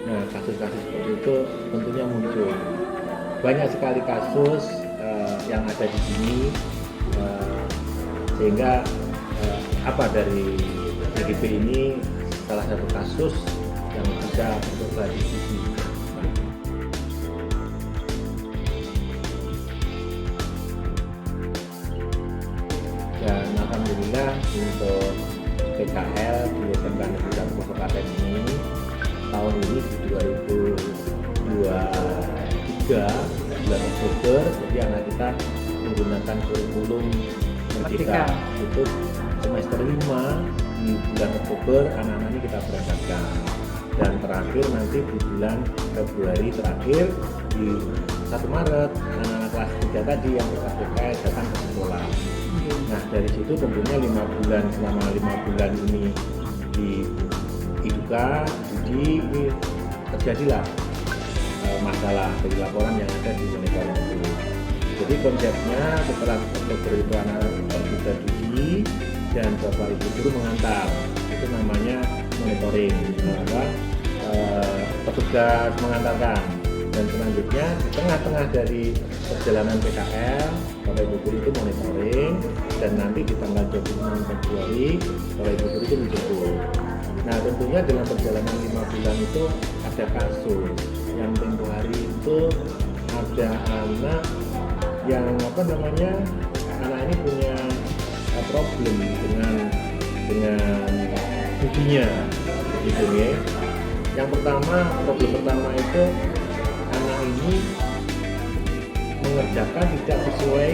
Nah, kasus-kasus seperti itu tentunya muncul. Banyak sekali kasus yang ada di sini, sehingga apa dari PGP ini salah satu kasus yang bisa untuk diskusi. Dan alhamdulillah untuk PKL di SMK Negeri 1 Kabupaten ini tahun ini di 2023 bulan Oktober, jadi anak kita menggunakan kurikulum Merdeka. Itu semester 5 di bulan Oktober anak-anak ini kita berangkatkan, dan terakhir nanti di bulan Februari terakhir di 1 Maret anak-anak kelas 3 tadi yang PKL datang ke sekolah. Nah, dari situ tentunya 5 bulan, selama 5 bulan ini di Iduka, Judi, ini terjadilah masalah dari laporan yang ada di monitoring itu. Jadi konsepnya setelah Oktober itu anak pergi ke Judi dan Bapak Ibu guru mengantar, itu namanya monitoring, petugas mengantarkan. Dan selanjutnya di tengah-tengah dari perjalanan PKL, Bapak Ibu guru itu monitoring, dan nanti di tanggal 26 Februari Bapak Ibu guru itu dijemput. Nah, tentunya dalam perjalanan 5 bulan itu ada kasus yang tempoh hari itu ada anak yang anak ini punya problem dengan budinya, gitu ya. Yang pertama, problem pertama itu anak ini mengerjakan tidak sesuai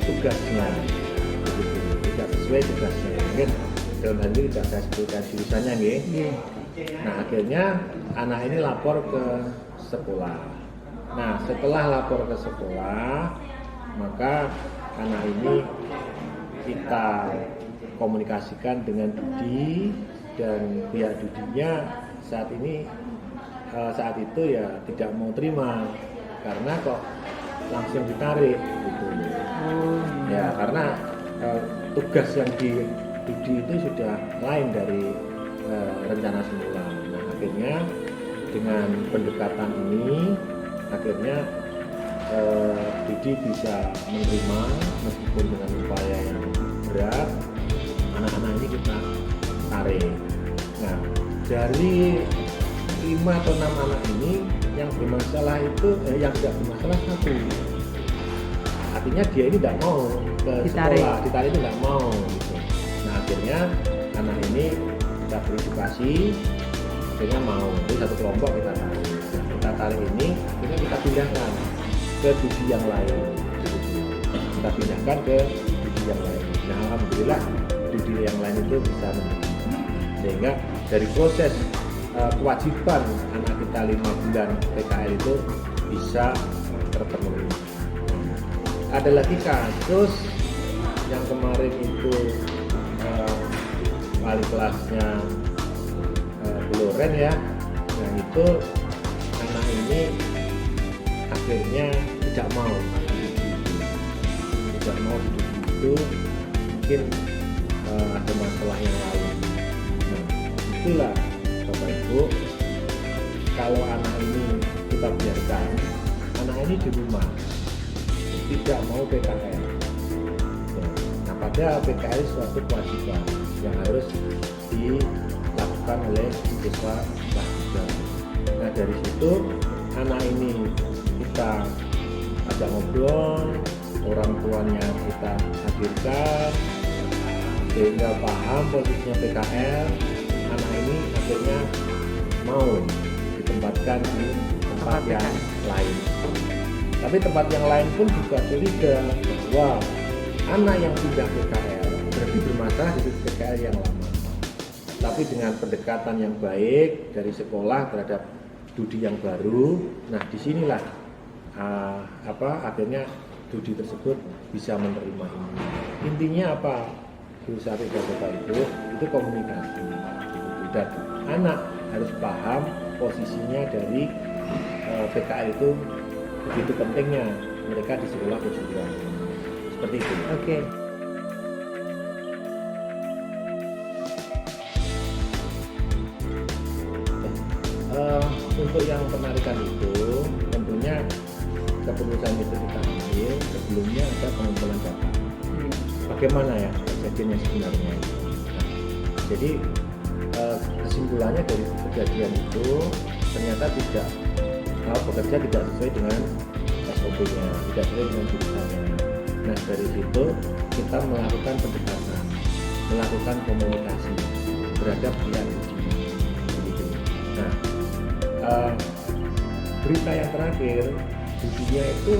tugasnya, begitu. Tidak sesuai tugasnya, mungkin dalam hal ini tidak saya sebutkan jurusannya, nggih. Nah, akhirnya anak ini lapor ke sekolah. Nah, setelah lapor ke sekolah, maka anak ini kita komunikasikan dengan Dudi, dan pihak Dudinya saat itu ya tidak mau terima karena kok langsung ditarik gitu. Ya, karena tugas yang di Dudi itu sudah lain dari rencana semula. Nah, akhirnya dengan pendekatan ini akhirnya Dudi bisa menerima meskipun dengan upaya yang berat. Anak-anak ini kita tarik. Nah, dari 5 atau 6 anak ini yang bermasalah itu yang tidak bermasalah 1. Artinya dia ini tidak mau ke sekolah, ditarik itu tidak mau gitu. Nah, akhirnya anak ini kita beredukasi, akhirnya mau. Jadi satu kelompok kita tarik. Nah, kita tarik ini, akhirnya kita pindahkan ke Dudi yang lain. Kita pindahkan ke Dudi yang lain. Nah, alhamdulillah Dudi yang lain itu bisa menerima. Sehingga dari proses kewajiban anak kita 5 bulan PKL itu bisa terpenuhi. Ada lagi kasus yang kemarin itu wali kelasnya Beloren ya. Nah, itu anak ini akhirnya tidak mau itu mungkin ada masalah yang lain. Nah, itulah Bapak Ibu, kalau anak ini kita biarkan, anak ini di rumah tidak mau PKL. Nah, padahal PKL suatu kewajiban yang harus dilakukan oleh siswa kelas 3. Nah, dari situ anak ini kita ajak ngobrol, orang tuanya kita hadirkan sehingga paham posisinya PKL. Anak ini akhirnya mau ditempatkan di tempat yang lain. Tapi tempat yang lain pun juga curiga bahwa anak yang pindah PKL berarti bermasalah di PKL yang lama. Tapi dengan pendekatan yang baik dari sekolah terhadap Dudi yang baru, nah disinilah akhirnya Dudi tersebut bisa menerima ini. Intinya apa? Filsafat Bapak Ibu itu komunikasi. Dan anak harus paham posisinya dari PKL itu begitu pentingnya mereka di sekolah kejuruan. Seperti itu. Oke. untuk yang penarikan itu tentunya keputusan itu kita ambil sebelumnya ada pengumpulan data. Bagaimana ya kejadiannya sebenarnya? Nah, jadi kesimpulannya dari kejadian itu ternyata bekerja tidak sesuai dengan SOP-nya, tidak sesuai dengan jurusannya. Nah, dari situ kita melakukan pendekatan, melakukan komunikasi terhadap pihak uji. Begitu. Nah, berita yang terakhir, ujinya itu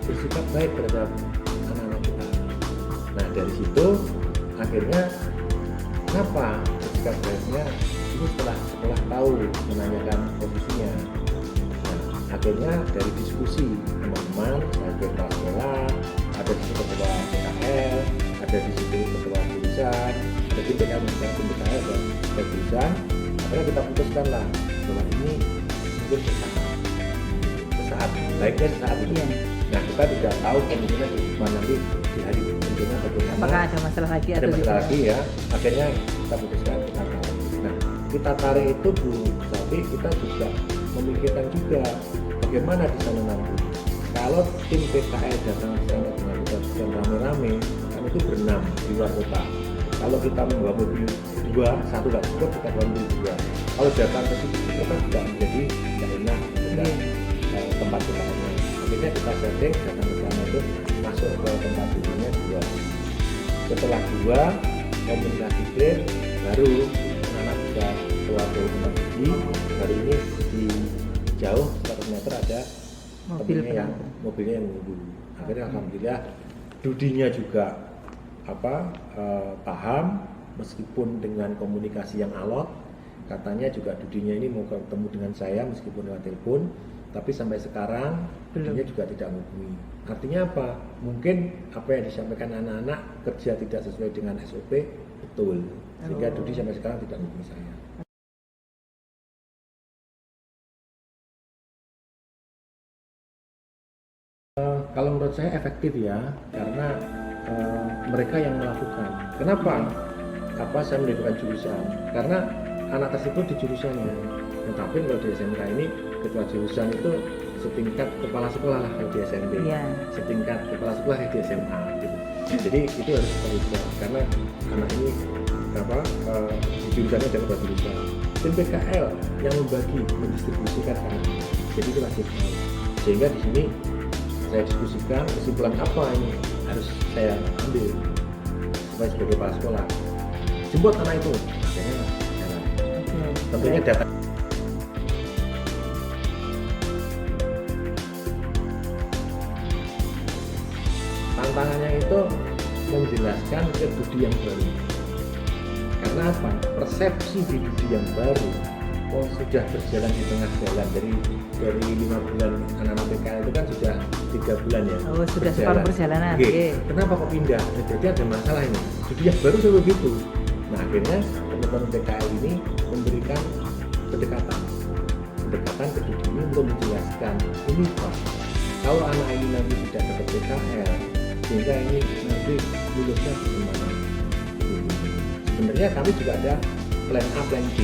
bersikap baik terhadap anak-anak kita. Nah, dari situ akhirnya kenapa bersikap baiknya ini setelah tahu menanyakan posisinya. Nah, akhirnya dari diskusi teman-teman, saya kepala sekolah, ada di situ ketua PKL, ada di situ ketua jurusan, ada di PKL, ada jurusan. Akhirnya kita putuskan lah bahwa ini mungkin sesaat, baiknya sesaat itu. Nah, kita tidak tahu kemungkinan di mana nanti di hari berikutnya bagaimana. Apakah ada masalah lagi ada atau masalah lagi ya? Akhirnya kita putuskan kita tarik. Nah, kita tarik itu Bu, tapi kita juga memikirkan juga bagaimana di sana nanti. Kalau tim PKL datang ke sana dengan kita rame-rame, kan itu berenam di luar kota. Kalau kita membawa mobil satu nggak cukup, kita bawa mobil dua. Kalau datang ke situ itu kan tidak menjadi tidak enak dengan tempat duduknya. Akhirnya kita setting datang ke sana itu masuk ke tempat duduknya dua. Setelah dua komunikasi clear, baru anak bisa keluar dari tempat uji. Baru ini di jauh 100 meter ada mobilnya yang menunggu. Akhirnya alhamdulillah Dudinya juga paham, meskipun dengan komunikasi yang alot. Katanya juga Dudinya ini mau ketemu dengan saya meskipun lewat telepon, tapi sampai sekarang Dudinya juga tidak menghubungi. Artinya apa? Mungkin apa yang disampaikan anak-anak kerja tidak sesuai dengan SOP betul, sehingga Dudi sampai sekarang tidak menghubungi saya. Kalau menurut saya efektif ya, karena mereka yang melakukan. Kenapa? Saya melakukan jurusan? Karena anak tersebut di jurusannya. Tetapi kalau di SMK ini ketua jurusan itu setingkat kepala sekolah lah kalau di SMP, setingkat kepala sekolah di SMA. Gitu. Jadi itu harus kita ubah karena anak ini di jurusannya ada ketua jurusan. Tim PKL yang mendistribusikan anak. Jadi itu wajib. Sehingga di sini saya diskusikan kesimpulan apa ini harus saya ambil sebagai kepala sekolah. Jemput anak itu, akhirnya jalan. Tentunya data. Tantangannya itu menjelaskan ke Dudi yang baru. Karena apa? Persepsi di Dudi yang baru sudah berjalan di tengah jalan dari 5 bulan anak-anak PKL itu kan sudah 3 bulan ya. Sudah separuh perjalanan. Kenapa kok pindah? Jadi ada masalah ini. Dudi yang baru seperti begitu. Nah, akhirnya teman-teman PKL ini memberikan pendekatan ke Dudi ini untuk menjelaskan ini Pak, kalau anak ini nanti tidak dapat PKL sehingga ini nanti lulusnya bagaimana. Sebenarnya kami juga ada plan A, plan B.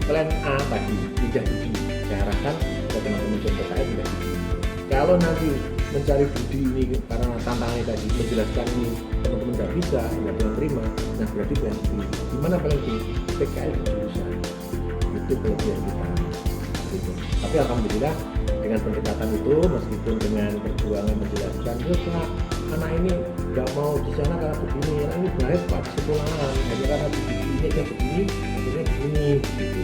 Plan A tadi tidak Dudi, saya harapkan teman-teman PKL tidak Dudi. Kalau nanti mencari Dudi ini karena tantangannya tadi menjelaskan ini teman-teman nggak bisa, nggak bisa terima, nah berarti plan B. Gimana plan B? PKL di jurusan itu kelebihan kita. Gitu. Tapi alhamdulillah dengan pendekatan itu, meskipun dengan perjuangan menjelaskan, Pak, anak ini nggak mau di sana karena begini, anak ini baik Pak di sekolahan, hanya karena begini aja begini, akhirnya begini. Gitu.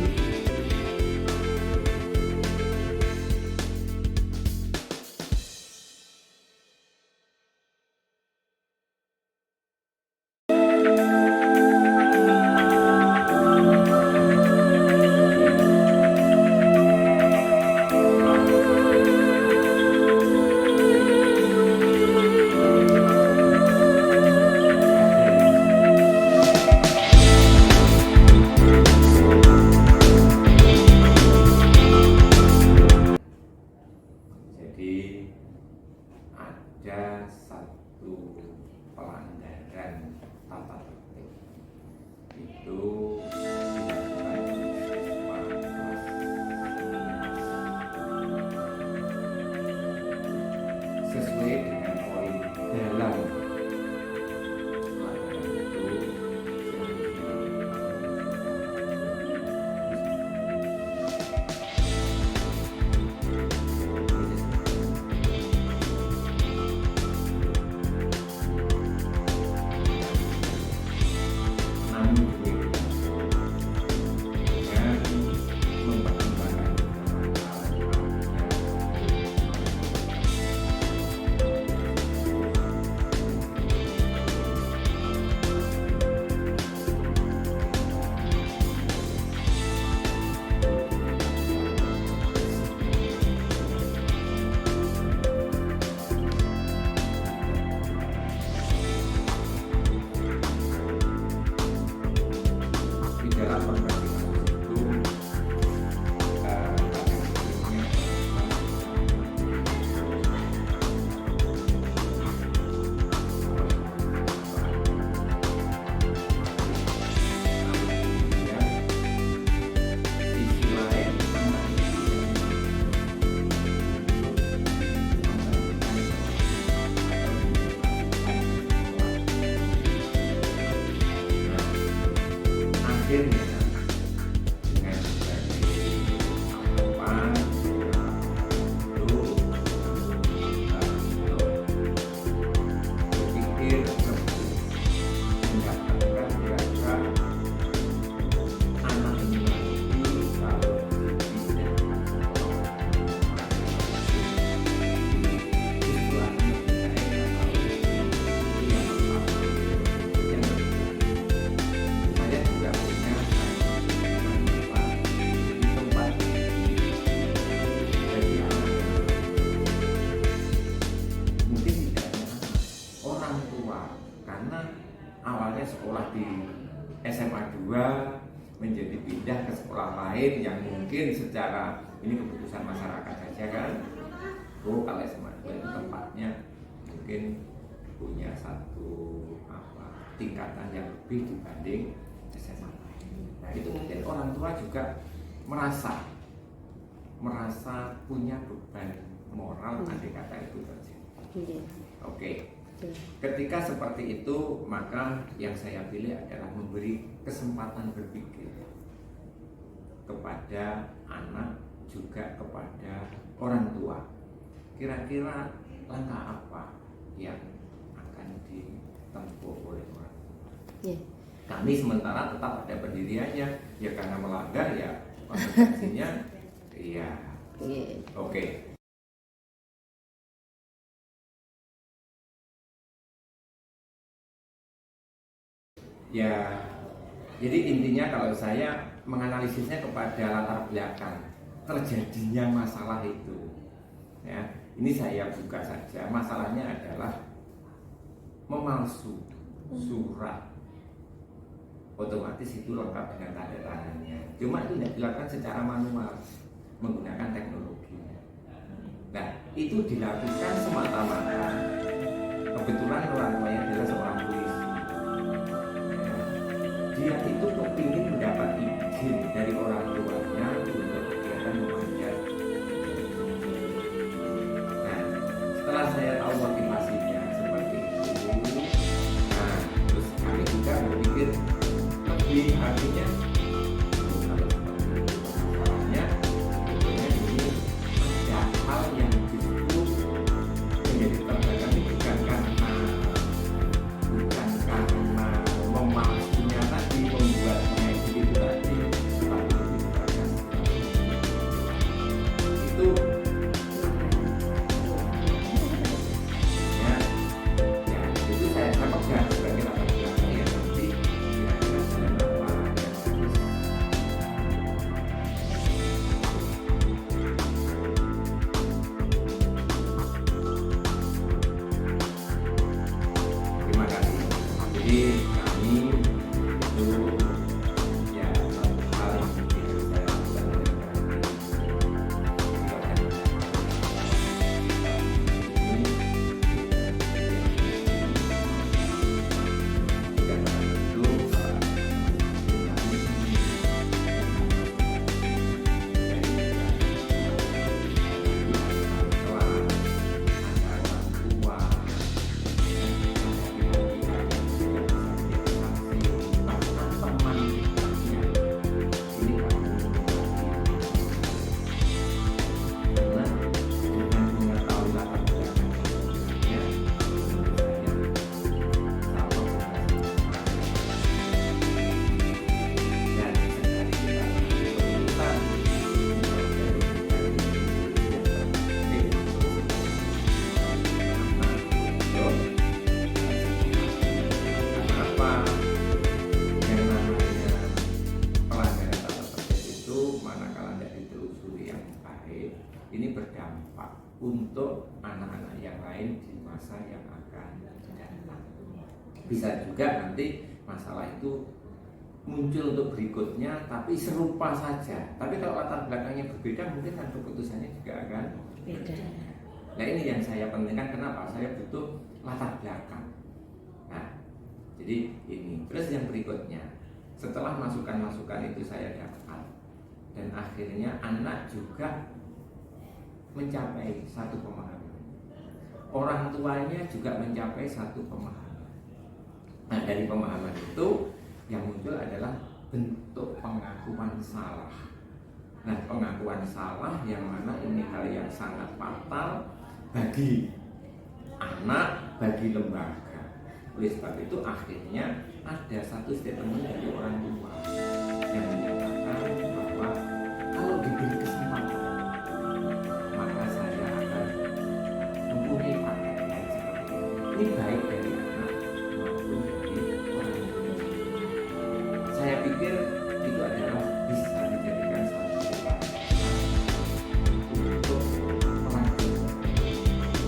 Ada satu pelanggaran tata tertib itu dilakukan oleh kepala kelas mungkin secara ini keputusan masyarakat saja kan. Oh, kalau SMA 2 itu tempatnya mungkin punya satu tingkatan yang lebih dibanding SMA. Nah, itu mungkin orang tua juga merasa punya beban moral, andai kata itu terjadi. Oke. Ketika seperti itu, maka yang saya pilih adalah memberi kesempatan berpikir kepada anak, juga kepada orang tua. Kira-kira langkah apa yang akan ditempuh oleh orang tua? Kami sementara tetap ada pendiriannya, ya karena melanggar ya konsekuensinya. Iya. Oke. Ya, jadi intinya kalau saya menganalisisnya kepada latar belakang terjadinya masalah itu, ya, ini saya buka saja. Masalahnya adalah memalsu surat, otomatis itu lengkap dengan tanda tangannya. Cuma itu tidak dilakukan secara manual menggunakan teknologi. Nah, itu dilakukan semata-mata kebetulan orang tuanya adalah seorang polisi. Dia itu kepingin mendapat izin dari orang tuanya untuk kegiatan memanjat. Nah, setelah saya tahu motivasinya seperti itu, nah terus kami juga berpikir lebih, artinya kalau seperti itu masalahnya, sebetulnya ini ada hal yang justru menjadi terbelakang ini bukan karena memalsunya tadi, membuatnya itu tadi, tapi lebih karena itu ya itu saya pegang sebagai latar belakang yang nanti kira-kira jalan apa yang harus. Terima kasih. Jadi kami itu ya satu hal yang mungkin saya lakukan oleh ini berdampak untuk anak-anak yang lain di masa yang akan datang. Bisa juga nanti masalah itu muncul untuk berikutnya, tapi serupa saja. Tapi kalau latar belakangnya berbeda, mungkin kan keputusannya juga akan beda. Nah, ini yang saya pentingkan. Kenapa? Saya butuh latar belakang. Nah, jadi ini. Terus yang berikutnya, setelah masukan-masukan itu saya dapat, dan akhirnya anak juga mencapai satu pemahaman, orang tuanya juga mencapai satu pemahaman. Nah, dari pemahaman itu yang muncul adalah bentuk pengakuan salah. Nah, pengakuan salah yang mana ini hal yang sangat fatal bagi anak, bagi lembaga. Oleh sebab itu akhirnya ada satu statement dari orang tua yang menyatakan bahwa kalau diberi kesempatan, maka saya akan mempunyai paket yang seperti ini. Ini baik dari anak maupun dari orang tua. Saya pikir itu adalah bisa dijadikan satu untuk melanjutkan konsekuensinya.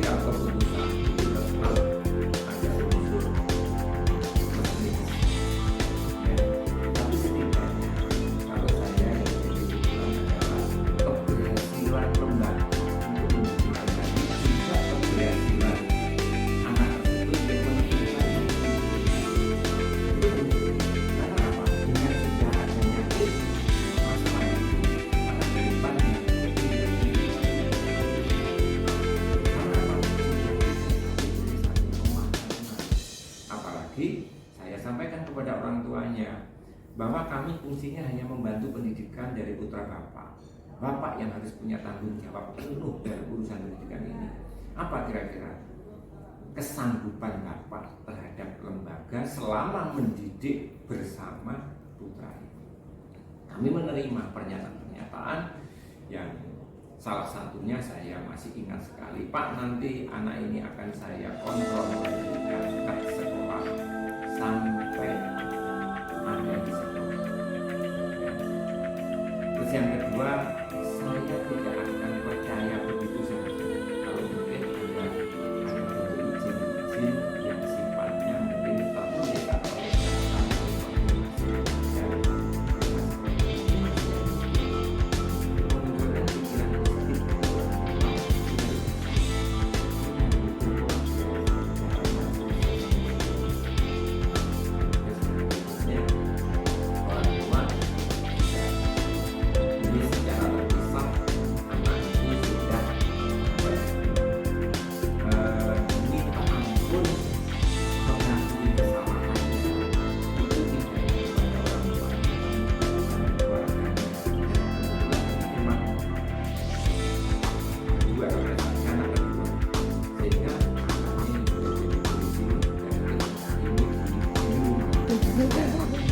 pengambilan keputusan itu tetap ada unsur resmi. Ya. Tapi setidaknya kalau saya yang jadi tujuan adalah keberhasilan lembaga untuk menentukan tadi juga keberhasilan anak tersebut untuk menentukan itu penting. Karena apa? Dengan sudah adanya masalah itu akan ke depannya apalagi saya sampaikan kepada orang tuanya bahwa kami fungsinya hanya membantu pendidikan dari putra bapak. Bapak yang harus punya tanggung jawab penuh dari urusan pendidikan ini. Apa kira-kira kesanggupan bapak terhadap lembaga selama mendidik bersama putra ini? Kami menerima pernyataan-pernyataan yang salah satunya saya masih ingat sekali, Pak, nanti anak ini akan saya kontrol dari berangkat sekolah sampai ada di sekolah. Terus yang kedua, saya tidak akan percaya begitu saja kalau mungkin ada bentuk izin yang sifatnya mungkin tertulis atau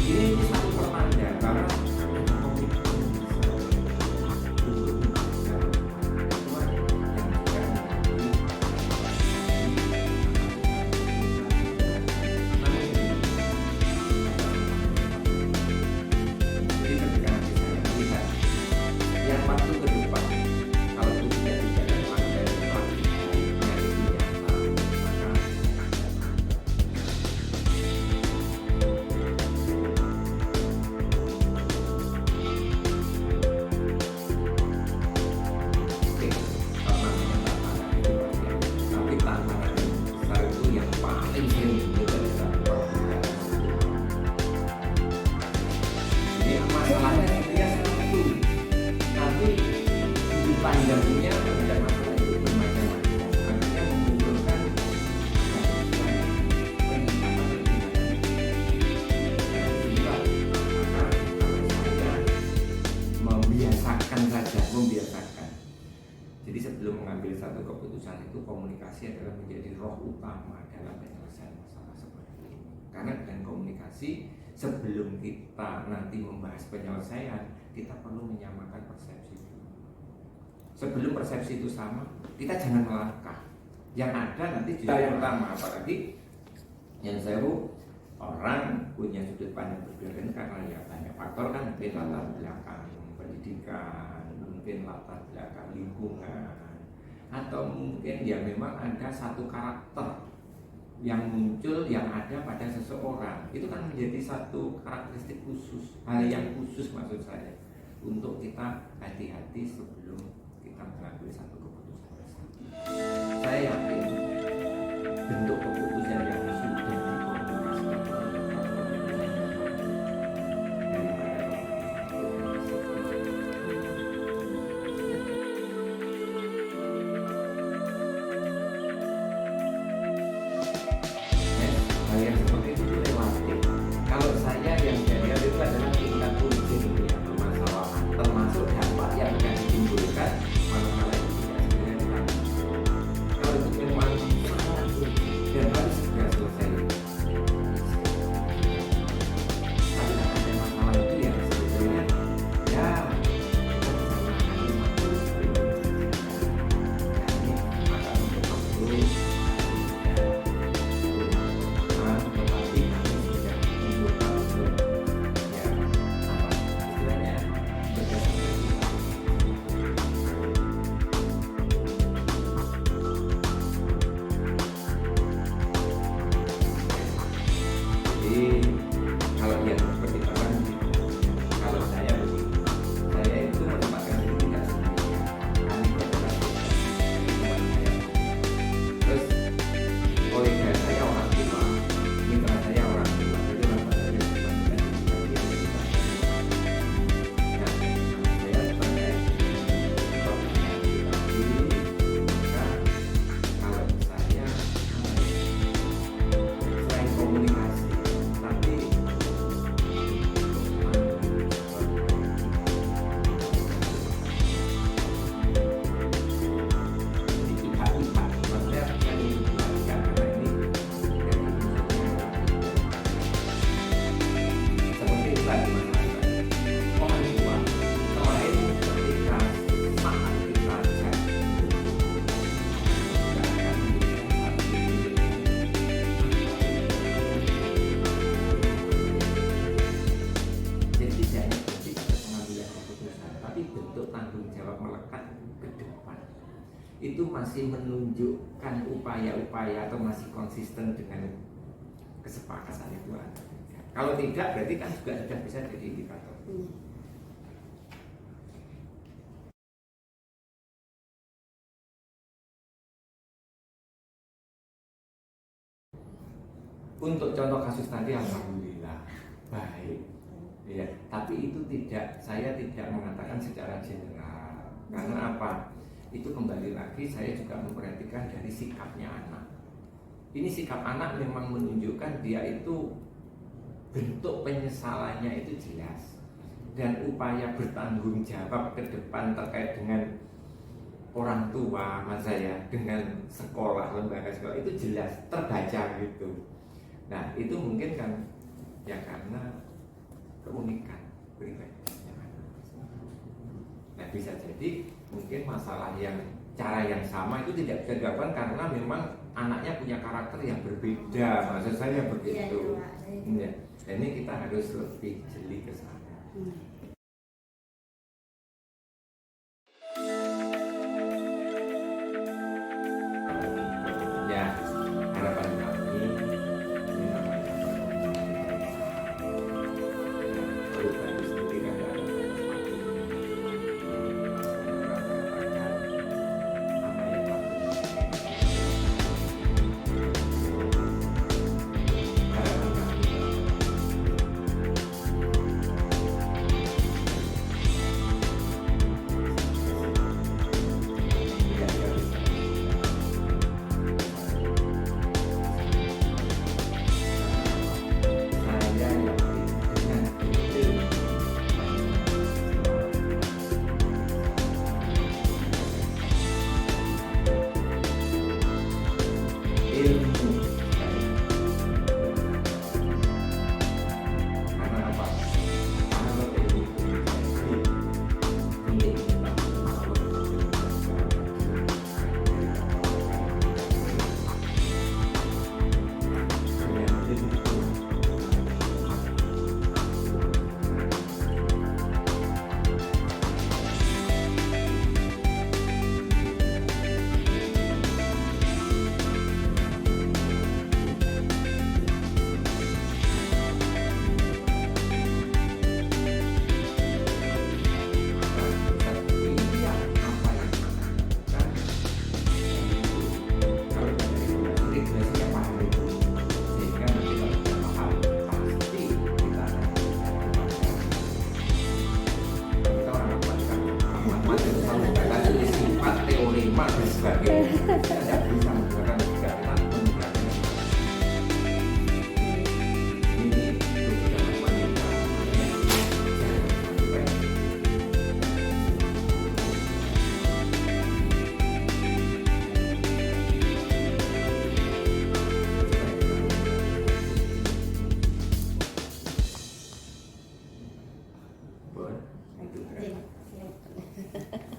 ini satu pertanda karena ada komitmen untuk menjaga aturan yang jadi ketika nanti saya melihat yang waktu ke depan kalau itu tidak dijaga dari penyakit nyata maka tapi tantangan besar itu yang paling sering dari satu perbedaan. Jadi masalahnya dia satu, tapi di panjangnya terhadap masalah itu bermacam-macam. Artinya mengumpulkan peningkatan maka saya membiasakan saja, membiasakan. Jadi sebelum mengambil satu keputusan itu komunikasi adalah menjadi roh utama dalam penyelesaian masalah seperti ini. Karena dengan komunikasi sebelum kita nanti membahas penyelesaian, kita perlu menyamakan persepsi dulu. Sebelum persepsi itu sama, kita jangan melangkah. Yang ada nanti justru yang pertama, apalagi yang seru orang punya sudut pandang berbeda karena ya banyak faktor kan, mungkin latar belakang pendidikan, mungkin latar belakang lingkungan, atau mungkin ya memang ada satu karakter yang muncul yang ada pada seseorang. Itu kan menjadi satu karakteristik khusus, hal yang khusus maksud saya, untuk kita hati-hati sebelum kita mengambil satu keputusan bersama. Saya yakin bentuk keputusan yang sudah dikomunikasikan hal yang seperti itu relatif. Kalau saya yang jadi itu adalah tingkat urgensi permasalahan, termasuk dampak yang akan ditimbulkan itu masih menunjukkan upaya-upaya atau masih konsisten dengan kesepakatan itu ada. Kalau tidak berarti kan juga sudah bisa jadi indikator. Untuk contoh kasus tadi alhamdulillah baik. Ya, tapi itu saya tidak mengatakan secara general. Karena apa? Itu kembali lagi saya juga memperhatikan dari sikapnya anak. Ini sikap anak memang menunjukkan dia itu bentuk penyesalannya itu jelas, dan upaya bertanggung jawab ke depan terkait dengan orang tua mas saya, dengan sekolah, lembaga sekolah itu jelas terbaca gitu. Nah itu mungkin kan ya karena keunikan pribadinya. Nah bisa jadi mungkin masalah yang cara yang sama itu tidak bisa dilakukan karena memang anaknya punya karakter yang berbeda, maksud saya begitu. Ya, ini kita harus lebih jeli ke sana. Ya, harapan kami ini namanya perubahan itu sendiri kan ada sesuatu apa yang harapan kami.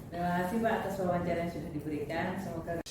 Terima kasih Pak atas wawancara yang sudah diberikan. Semoga